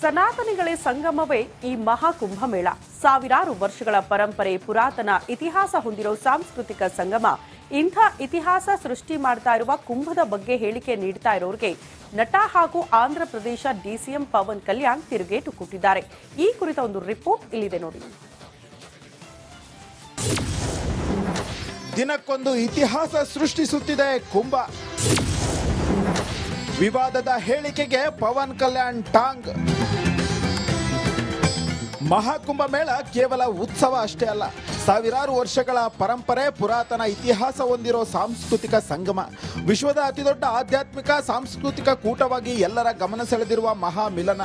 ಸನಾತನಿಗಳೇ ಸಂಗಮವೇ ಈ ಮಹಾಕುಂಭಮೇಳ. ಸಾವಿರಾರು ವರ್ಷಗಳ ಪರಂಪರೆ, ಪುರಾತನ ಇತಿಹಾಸ ಹೊಂದಿರೋ ಸಾಂಸ್ಕೃತಿಕ ಸಂಗಮ. ಇಂಥ ಇತಿಹಾಸ ಸೃಷ್ಟಿ ಮಾಡ್ತಾ ಇರುವ ಕುಂಭದ ಬಗ್ಗೆ ಹೇಳಿಕೆ ನೀಡ್ತಾ ಇರೋರಿಗೆ ನಟ ಹಾಗೂ ಆಂಧ್ರ ಪ್ರದೇಶ ಡಿಸಿಎಂ ಪವನ್ ಕಲ್ಯಾಣ್ ತಿರುಗೇಟು ಕೊಟ್ಟಿದ್ದಾರೆ. ಈ ಕುರಿತ ಒಂದು ರಿಪೋರ್ಟ್ ಇಲ್ಲಿದೆ ನೋಡಿ. ದಿನಕ್ಕೊಂದು ಇತಿಹಾಸ ಸೃಷ್ಟಿಸುತ್ತಿದೆ ಕುಂಭ. ವಿವಾದದ ಹೇಳಿಕೆಗೆ ಪವನ್ ಕಲ್ಯಾಣ್ ಟಾಂಗ್. ಮಹಾಕುಂಭ ಮೇಳ ಕೇವಲ ಉತ್ಸವ ಅಷ್ಟೇ ಅಲ್ಲ, ಸಾವಿರಾರು ವರ್ಷಗಳ ಪರಂಪರೆ, ಪುರಾತನ ಇತಿಹಾಸ ಹೊಂದಿರೋ ಸಾಂಸ್ಕೃತಿಕ ಸಂಗಮ. ವಿಶ್ವದ ಅತಿದೊಡ್ಡ ಆಧ್ಯಾತ್ಮಿಕ ಸಾಂಸ್ಕೃತಿಕ ಕೂಟವಾಗಿ ಎಲ್ಲರ ಗಮನ ಸೆಳೆದಿರುವ ಮಹಾ ಮಿಲನ.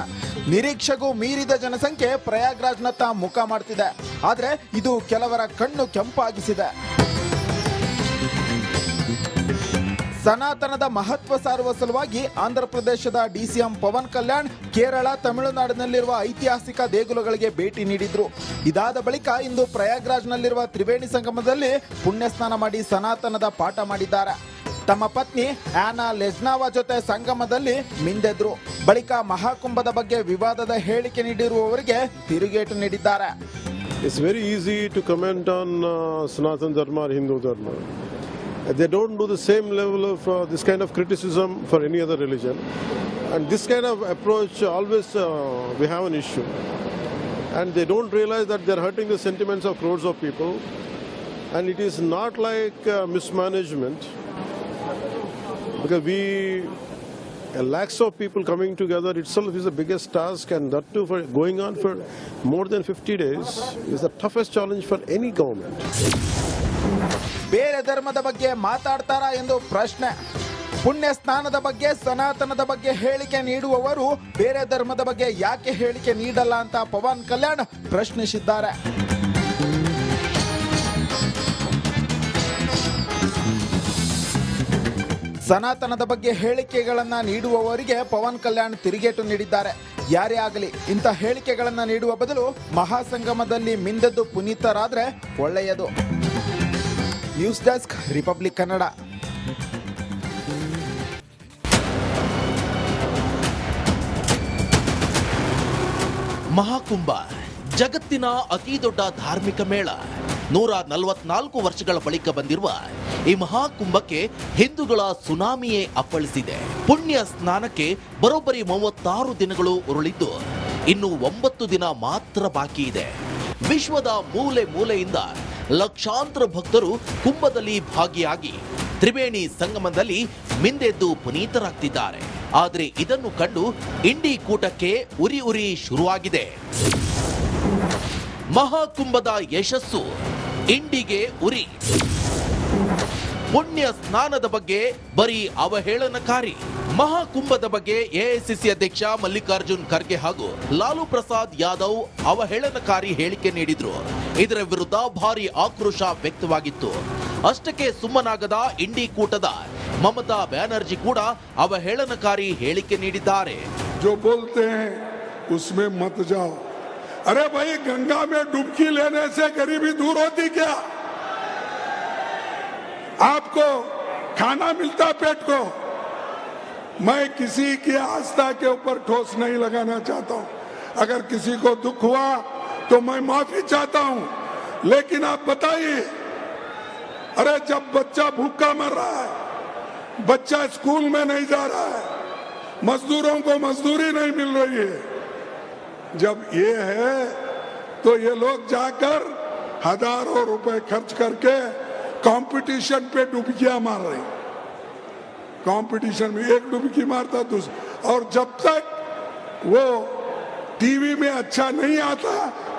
ನಿರೀಕ್ಷೆಗೂ ಮೀರಿದ ಜನಸಂಖ್ಯೆ ಪ್ರಯಾಗ್ರಾಜ್ನತ್ತ ಮುಖ ಮಾಡ್ತಿದೆ. ಆದರೆ ಇದು ಕೆಲವರ ಕಣ್ಣು ಕೆಂಪಾಗಿಸಿದೆ. ಸನಾತನದ ಮಹತ್ವ ಸಾರುವ ಸಲುವಾಗಿ ಆಂಧ್ರ ಪ್ರದೇಶದ ಡಿಸಿಎಂ ಪವನ್ ಕಲ್ಯಾಣ್ ಕೇರಳ, ತಮಿಳುನಾಡಿನಲ್ಲಿರುವ ಐತಿಹಾಸಿಕ ದೇಗುಲಗಳಿಗೆ ಭೇಟಿ ನೀಡಿದ್ರು. ಇದಾದ ಬಳಿಕ ಇಂದು ಪ್ರಯಾಗ್ರಾಜ್ನಲ್ಲಿರುವ ತ್ರಿವೇಣಿ ಸಂಗಮದಲ್ಲಿ ಪುಣ್ಯ ಸ್ನಾನ ಮಾಡಿ ಸನಾತನದ ಪಾಠ ಮಾಡಿದ್ದಾರೆ. ತಮ್ಮ ಪತ್ನಿ ಆನಾ ಲೆಜ್ನಾವಾ ಜೊತೆ ಸಂಗಮದಲ್ಲಿ ಮಿಂದೆದ್ರು. ಬಳಿಕ ಮಹಾಕುಂಭದ ಬಗ್ಗೆ ವಿವಾದದ ಹೇಳಿಕೆ ನೀಡಿರುವವರಿಗೆ ತಿರುಗೇಟು ನೀಡಿದ್ದಾರೆ. It's very easy to comment on Sanatana Dharma or Hindu Dharma. They don't do the same level of this kind of criticism for any other religion. And this kind of approach always we have an issue. And they don't realize that they're hurting the sentiments of crores of people. And it is not like mismanagement. Because lakhs of people coming together itself is the biggest task, and that too for going on for more than 50 days is the toughest challenge for any government. ಬೇರೆ ಧರ್ಮದ ಬಗ್ಗೆ ಮಾತಾಡ್ತಾರಾ ಎಂದು ಪ್ರಶ್ನೆ. ಪುಣ್ಯ ಸ್ನಾನದ ಬಗ್ಗೆ, ಸನಾತನದ ಬಗ್ಗೆ ಹೇಳಿಕೆ ನೀಡುವವರು ಬೇರೆ ಧರ್ಮದ ಬಗ್ಗೆ ಯಾಕೆ ಹೇಳಿಕೆ ನೀಡಲ್ಲ ಅಂತ ಪವನ್ ಕಲ್ಯಾಣ್ ಪ್ರಶ್ನಿಸಿದ್ದಾರೆ. ಸನಾತನದ ಬಗ್ಗೆ ಹೇಳಿಕೆಗಳನ್ನ ನೀಡುವವರಿಗೆ ಪವನ್ ಕಲ್ಯಾಣ್ ತಿರುಗೇಟು ನೀಡಿದ್ದಾರೆ. ಯಾರೇ ಆಗಲಿ ಇಂಥ ಹೇಳಿಕೆಗಳನ್ನ ನೀಡುವ ಬದಲು ಮಹಾಸಂಗಮದಲ್ಲಿ ಮಿಂದೆದ್ದು ಪುನೀತರಾದ್ರೆ ಒಳ್ಳೆಯದು. News desk, Republic Kannada. Maha Kumbh ಜಗತ್ತಿನ ಅತಿ ದೊಡ್ಡ ಧಾರ್ಮಿಕ ಮೇಳ. 144 ವರ್ಷಗಳ ಬಳಿಕ ಬಂದಿರುವ ಈ ಮಹಾಕುಂಭಕ್ಕೆ ಹಿಂದೂಗಳ ಸುನಾಮಿಯೇ ಅಪ್ಪಳಿಸಿದೆ. ಪುಣ್ಯ ಸ್ನಾನಕ್ಕೆ ಬರೋಬ್ಬರಿ 36 ದಿನಗಳು ಉರುಳಿದ್ದು ಇನ್ನು 9 ದಿನ ಮಾತ್ರ ಬಾಕಿ ಇದೆ. ವಿಶ್ವದ ಮೂಲೆ ಮೂಲೆಯಿಂದ ಲಕ್ಷಾಂತರ ಭಕ್ತರು ಕುಂಭದಲ್ಲಿ ಭಾಗಿಯಾಗಿ ತ್ರಿವೇಣಿ ಸಂಗಮದಲ್ಲಿ ಮಿಂದೆದ್ದು ಪುನೀತರಾಗ್ತಿದ್ದಾರೆ. ಆದರೆ ಇದನ್ನು ಕಂಡು ಇಂಡಿ ಕೂಟಕ್ಕೆ ಉರಿ ಶುರುವಾಗಿದೆ. ಮಹಾಕುಂಭದ ಯಶಸ್ಸು ಇಂಡಿಗೆ ಉರಿ. ಪುಣ್ಯ ಸ್ನಾನದ ಬಗ್ಗೆ ಬರೀ ಅವಹೇಳನಕಾರಿ. ಮಹಾಕುಂಭದ ಬಗ್ಗೆ ಎಐಸಿಸಿ ಅಧ್ಯಕ್ಷ ಮಲ್ಲಿಕಾರ್ಜುನ್ ಖರ್ಗೆ ಹಾಗೂ ಲಾಲು ಪ್ರಸಾದ್ ಯಾದವ್ ಅವಹೇಳನಕಾರಿ ಹೇಳಿಕೆ ನೀಡಿದ್ರು. ಇದರ ವಿರುದ್ಧ ಭಾರಿ ಆಕ್ರೋಶ ವ್ಯಕ್ತವಾಗಿತ್ತು. ಅಷ್ಟಕ್ಕೆ ಸುಮ್ಮನಾಗದ ಇಂಡಿ ಕೂಟದ ಮಮತಾ ಬ್ಯಾನರ್ಜಿ ಕೂಡ ಅವಹೇಳನಕಾರಿ ಹೇಳಿಕೆ ನೀಡಿದ್ದಾರೆ. जो बोलते हैं उसमें मत जाओ. अरे भाई, गंगा में डुबकी लेने से गरीबी दूर होती क्या? आपको खाना मिलता पेट को. मैं किसी की आस्था के ऊपर ठोस नहीं लगाना चाहता हूं. अगर किसी को दुख हुआ तो मैं माफी चाहता हूं. लेकिन आप बताइए, अरे जब बच्चा भूखा मर रहा है, बच्चा स्कूल में नहीं जा रहा है, मजदूरों को मजदूरी नहीं मिल रही है, जब ये है तो ये लोग जाकर हजारों रुपए खर्च करके कंपटीशन पे डुबकियां मार रहे. कंपटीशन में एक डुबकी मारता दूसरा, और जब तक वो टीवी में अच्छा नहीं आता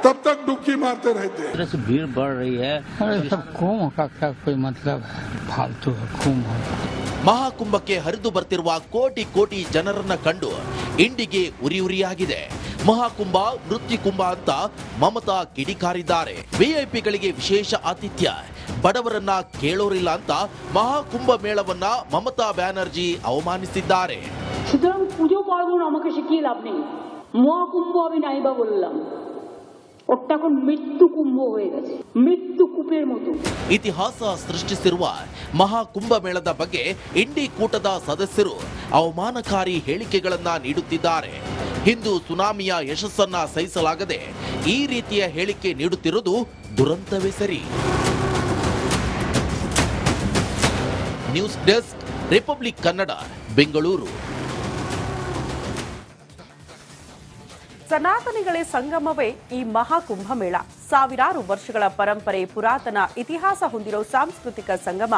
तब तक डुबकी मारते रहते हैं. से भीड़ बढ़ रही है. अरे सब कुंभ का क्या कोई मतलब है? फालतू है कुंभ. ಮಹಾಕುಂಭಕ್ಕೆ ಹರಿದು ಬರ್ತಿರುವ ಕೋಟಿ ಜನರನ್ನ ಕಂಡು ಇಂಡಿಗೆ ಉರಿಯಾಗಿದೆ. ಮಹಾಕುಂಭ ನೃತ್ಯ ಕುಂಭ ಅಂತ ಮಮತಾ ಕಿಡಿಕಾರಿದ್ದಾರೆ. ವಿಐಪಿಗಳಿಗೆ ವಿಶೇಷ ಆತಿಥ್ಯ, ಬಡವರನ್ನ ಕೇಳೋರಿಲ್ಲ ಅಂತ ಮಹಾಕುಂಭ ಮೇಳವನ್ನ ಮಮತಾ ಬ್ಯಾನರ್ಜಿ ಅವಮಾನಿಸಿದ್ದಾರೆ. সুতরাং পুজো পার্বণ আমাকে শিখিয়ে লাভ নেই. মহাকুম্ভ আমি নাইবা বললাম, ওটা এখন মৃত্যু কুম্ভ হয়ে গেছে, মৃত্যু কূপের মতো. ಇತಿಹಾಸ ಸೃಷ್ಟಿಸಿರುವ ಮಹಾಕುಂಭ ಮೇಳದ ಬಗ್ಗೆ ಇಂಡಿ ಕೂಟದ ಸದಸ್ಯರು ಅವಮಾನಕಾರಿ ಹೇಳಿಕೆಗಳನ್ನ ನೀಡುತ್ತಿದ್ದಾರೆ. ಹಿಂದೂ ಸುನಾಮಿಯ ಯಶಸ್ಸನ್ನ ಸಹಿಸಲಾಗದೆ ಈ ರೀತಿಯ ಹೇಳಿಕೆ ನೀಡುತ್ತಿರುವುದು ದುರಂತವೇ ಸರಿ. News desk, Republic Kannada, Bengaluru. ಸನಾತನಿಗಳೇ ಸಂಗಮವೇ ಈ ಮಹಾಕುಂಭಮೇಳ. ಸಾವಿರಾರು ವರ್ಷಗಳ ಪರಂಪರೆ, ಪುರಾತನ ಇತಿಹಾಸ ಹೊಂದಿರೋ ಸಾಂಸ್ಕೃತಿಕ ಸಂಗಮ.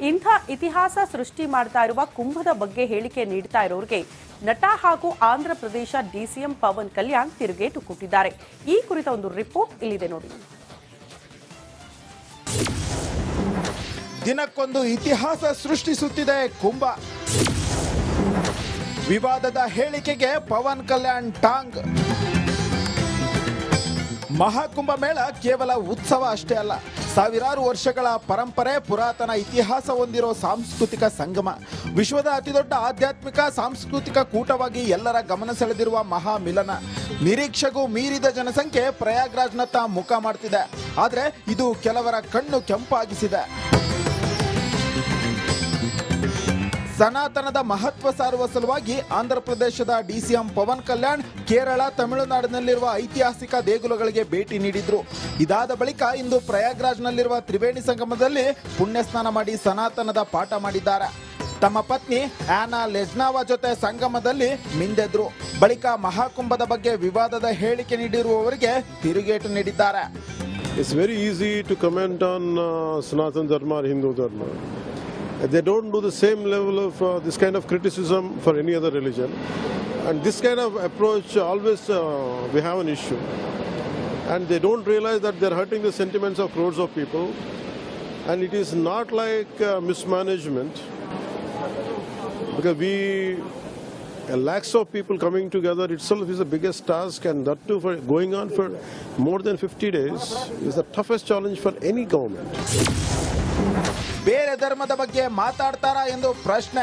ಇಂಥ ಇತಿಹಾಸ ಸೃಷ್ಟಿ ಮಾಡ್ತಾ ಇರುವ ಕುಂಭದ ಬಗ್ಗೆ ಹೇಳಿಕೆ ನೀಡ್ತಾ ಇರೋರಿಗೆ ನಟ ಹಾಗೂ ಆಂಧ್ರ ಪ್ರದೇಶ ಡಿಸಿಎಂ ಪವನ್ ಕಲ್ಯಾಣ್ ತಿರುಗೇಟು ಕೊಟ್ಟಿದ್ದಾರೆ. ಈ ಕುರಿತ ಒಂದು ರಿಪೋರ್ಟ್ ಇಲ್ಲಿದೆ ನೋಡಿ. ದಿನಕ್ಕೊಂದು ಇತಿಹಾಸ ಸೃಷ್ಟಿಸುತ್ತಿದೆ ಕುಂಭ. ವಿವಾದದ ಹೇಳಿಕೆಗೆ ಪವನ್ ಕಲ್ಯಾಣ್ ಟಾಂಗ್. ಮಹಾಕುಂಭ ಮೇಳ ಕೇವಲ ಉತ್ಸವ ಅಷ್ಟೇ ಅಲ್ಲ, ಸಾವಿರಾರು ವರ್ಷಗಳ ಪರಂಪರೆ, ಪುರಾತನ ಇತಿಹಾಸ ಹೊಂದಿರೋ ಸಾಂಸ್ಕೃತಿಕ ಸಂಗಮ. ವಿಶ್ವದ ಅತಿದೊಡ್ಡ ಆಧ್ಯಾತ್ಮಿಕ ಸಾಂಸ್ಕೃತಿಕ ಕೂಟವಾಗಿ ಎಲ್ಲರ ಗಮನ ಸೆಳೆದಿರುವ ಮಹಾಮಿಲನ. ನಿರೀಕ್ಷೆಗೂ ಮೀರಿದ ಜನಸಂಖ್ಯೆ ಪ್ರಯಾಗ್ರಾಜ್ನತ್ತ ಮುಖ ಮಾಡ್ತಿದೆ. ಆದರೆ ಇದು ಕೆಲವರ ಕಣ್ಣು ಕೆಂಪಾಗಿಸಿದೆ. ಸನಾತನದ ಮಹತ್ವ ಸಾರುವ ಸಲುವಾಗಿ ಆಂಧ್ರ ಪ್ರದೇಶದ ಡಿಸಿಎಂ ಪವನ್ ಕಲ್ಯಾಣ್ ಕೇರಳ, ತಮಿಳುನಾಡಿನಲ್ಲಿರುವ ಐತಿಹಾಸಿಕ ದೇಗುಲಗಳಿಗೆ ಭೇಟಿ ನೀಡಿದ್ರು. ಇದಾದ ಬಳಿಕ ಇಂದು ಪ್ರಯಾಗ್ರಾಜ್ನಲ್ಲಿರುವ ತ್ರಿವೇಣಿ ಸಂಗಮದಲ್ಲಿ ಪುಣ್ಯ ಸ್ನಾನ ಮಾಡಿ ಸನಾತನದ ಪಾಠ ಮಾಡಿದ್ದಾರೆ. ತಮ್ಮ ಪತ್ನಿ ಆನಾ ಲೆಜ್ನಾವಾ ಜೊತೆ ಸಂಗಮದಲ್ಲಿ ಮಿಂದೆದ್ರು. ಬಳಿಕ ಮಹಾಕುಂಭದ ಬಗ್ಗೆ ವಿವಾದದ ಹೇಳಿಕೆ ನೀಡಿರುವವರಿಗೆ ತಿರುಗೇಟು ನೀಡಿದ್ದಾರೆ. It's very easy to comment on Sanatana Dharma or Hindu Dharma. They don't do the same level of this kind of criticism for any other religion. And this kind of approach always we have an issue. And they don't realize that they're hurting the sentiments of crores of people. And it is not like mismanagement. Because lakhs of people coming together itself is the biggest task, and that too for going on for more than 50 days is the toughest challenge for any government. ಬೇರೆ ಧರ್ಮದ ಬಗ್ಗೆ ಮಾತಾಡ್ತಾರಾ ಎಂದು ಪ್ರಶ್ನೆ.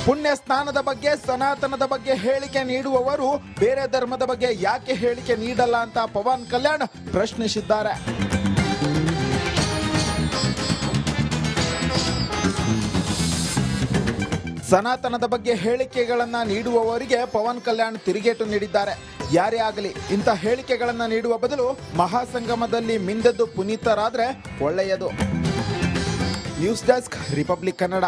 ಪುಣ್ಯ ಸ್ನಾನದ ಬಗ್ಗೆ, ಸನಾತನದ ಬಗ್ಗೆ ಹೇಳಿಕೆ ನೀಡುವವರು ಬೇರೆ ಧರ್ಮದ ಬಗ್ಗೆ ಯಾಕೆ ಹೇಳಿಕೆ ನೀಡಲ್ಲ ಅಂತ ಪವನ್ ಕಲ್ಯಾಣ್ ಪ್ರಶ್ನಿಸಿದ್ದಾರೆ. ಸನಾತನದ ಬಗ್ಗೆ ಹೇಳಿಕೆಗಳನ್ನ ನೀಡುವವರಿಗೆ ಪವನ್ ಕಲ್ಯಾಣ್ ತಿರುಗೇಟು ನೀಡಿದ್ದಾರೆ. ಯಾರೇ ಆಗಲಿ ಇಂಥ ಹೇಳಿಕೆಗಳನ್ನ ನೀಡುವ ಬದಲು ಮಹಾಸಂಗಮದಲ್ಲಿ ಮಿಂದೆದ್ದು ಪುನೀತರಾದ್ರೆ ಒಳ್ಳೆಯದು. News desk, Republic Kannada.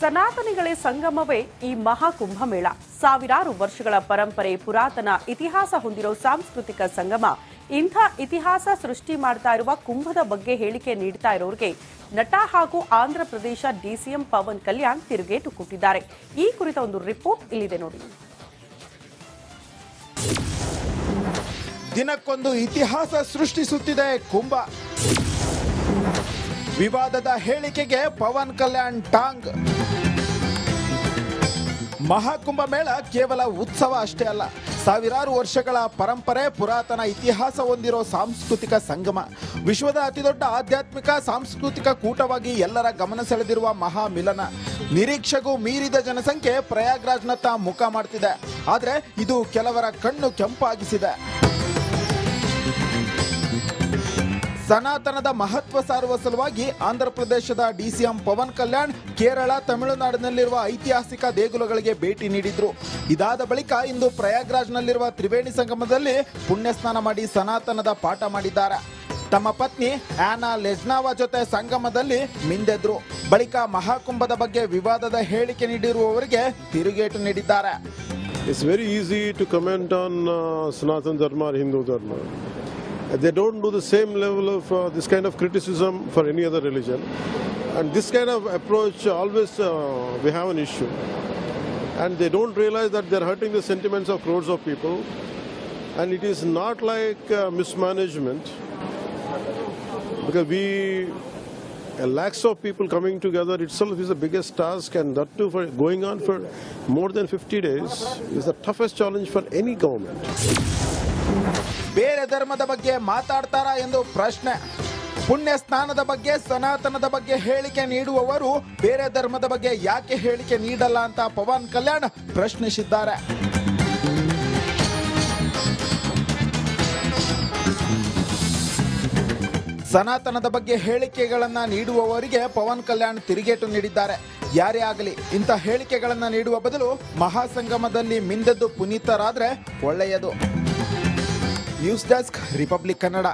ಸನಾತನಿಗಳೇ ಸಂಗಮವೇ ಈ ಮಹಾಕುಂಭಮೇಳ. ಸಾವಿರಾರು ವರ್ಷಗಳ ಪರಂಪರೆ, ಪುರಾತನ ಇತಿಹಾಸ ಹೊಂದಿರೋ ಸಾಂಸ್ಕೃತಿಕ ಸಂಗಮ. ಇಂಥ ಇತಿಹಾಸ ಸೃಷ್ಟಿ ಮಾಡ್ತಾ ಇರುವ ಕುಂಭದ ಬಗ್ಗೆ ಹೇಳಿಕೆ ನೀಡ್ತಾ ಇರೋರಿಗೆ ನಟ ಹಾಗೂ ಆಂಧ್ರ ಪ್ರದೇಶ ಡಿಸಿಎಂ ಪವನ್ ಕಲ್ಯಾಣ್ ತಿರುಗೇಟು ಕೊಟ್ಟಿದ್ದಾರೆ. ಈ ಕುರಿತ ಒಂದು ರಿಪೋರ್ಟ್ ಇಲ್ಲಿದೆ ನೋಡಿ. ದಿನಕ್ಕೊಂದು ಇತಿಹಾಸ ಸೃಷ್ಟಿಸುತ್ತಿದೆ ಕುಂಭ. ವಿವಾದದ ಹೇಳಿಕೆಗೆ ಪವನ್ ಕಲ್ಯಾಣ್ ಟಾಂಗ್. ಮಹಾಕುಂಭ ಮೇಳ ಕೇವಲ ಉತ್ಸವ ಅಷ್ಟೇ ಅಲ್ಲ, ಸಾವಿರಾರು ವರ್ಷಗಳ ಪರಂಪರೆ, ಪುರಾತನ ಇತಿಹಾಸ ಹೊಂದಿರೋ ಸಾಂಸ್ಕೃತಿಕ ಸಂಗಮ. ವಿಶ್ವದ ಅತಿದೊಡ್ಡ ಆಧ್ಯಾತ್ಮಿಕ ಸಾಂಸ್ಕೃತಿಕ ಕೂಟವಾಗಿ ಎಲ್ಲರ ಗಮನ ಸೆಳೆದಿರುವ ಮಹಾಮಿಲನ. ನಿರೀಕ್ಷೆಗೂ ಮೀರಿದ ಜನಸಂಖ್ಯೆ ಪ್ರಯಾಗ್ರಾಜ್ನತ್ತ ಮುಖ ಮಾಡ್ತಿದೆ. ಆದರೆ ಇದು ಕೆಲವರ ಕಣ್ಣು ಕೆಂಪಾಗಿಸಿದೆ. ಸನಾತನದ ಮಹತ್ವ ಸಾರುವ ಸಲುವಾಗಿ ಆಂಧ್ರ ಪ್ರದೇಶದ ಡಿಸಿಎಂ ಪವನ್ ಕಲ್ಯಾಣ್ ಕೇರಳ, ತಮಿಳುನಾಡಿನಲ್ಲಿರುವ ಐತಿಹಾಸಿಕ ದೇಗುಲಗಳಿಗೆ ಭೇಟಿ ನೀಡಿದ್ರು. ಇದಾದ ಬಳಿಕ ಇಂದು ಪ್ರಯಾಗ್ರಾಜ್ನಲ್ಲಿರುವ ತ್ರಿವೇಣಿ ಸಂಗಮದಲ್ಲಿ ಪುಣ್ಯ ಸ್ನಾನ ಮಾಡಿ ಸನಾತನದ ಪಾಠ ಮಾಡಿದ್ದಾರೆ. ತಮ್ಮ ಪತ್ನಿ ಆನಾ ಲೆಜ್ನಾವಾ ಜೊತೆ ಸಂಗಮದಲ್ಲಿ ಮಿಂದೆದ್ರು. ಬಳಿಕ ಮಹಾಕುಂಭದ ಬಗ್ಗೆ ವಿವಾದದ ಹೇಳಿಕೆ ನೀಡಿರುವವರಿಗೆ ತಿರುಗೇಟು ನೀಡಿದ್ದಾರೆ. It's very easy to comment on Sanatana Dharma or Hindu Dharma. They don't do the same level of this kind of criticism for any other religion. And this kind of approach always we have an issue. And they don't realize that they're hurting the sentiments of crores of people. And it is not like mismanagement. Because lakhs of people coming together itself is the biggest task, and that too for going on for more than 50 days is the toughest challenge for any government. ಬೇರೆ ಧರ್ಮದ ಬಗ್ಗೆ ಮಾತಾಡ್ತಾರಾ ಎಂದು ಪ್ರಶ್ನೆ. ಪುಣ್ಯ ಸ್ನಾನದ ಬಗ್ಗೆ, ಸನಾತನದ ಬಗ್ಗೆ ಹೇಳಿಕೆ ನೀಡುವವರು ಬೇರೆ ಧರ್ಮದ ಬಗ್ಗೆ ಯಾಕೆ ಹೇಳಿಕೆ ನೀಡಲ್ಲ ಅಂತ ಪವನ್ ಕಲ್ಯಾಣ್ ಪ್ರಶ್ನಿಸಿದ್ದಾರೆ. ಸನಾತನದ ಬಗ್ಗೆ ಹೇಳಿಕೆಗಳನ್ನ ನೀಡುವವರಿಗೆ ಪವನ್ ಕಲ್ಯಾಣ್ ತಿರುಗೇಟು ನೀಡಿದ್ದಾರೆ. ಯಾರೇ ಆಗಲಿ ಇಂಥ ಹೇಳಿಕೆಗಳನ್ನ ನೀಡುವ ಬದಲು ಮಹಾಸಂಗಮದಲ್ಲಿ ಮಿಂದೆದ್ದು ಪುನೀತರಾದ್ರೆ ಒಳ್ಳೆಯದು. News desk, Republic Kannada.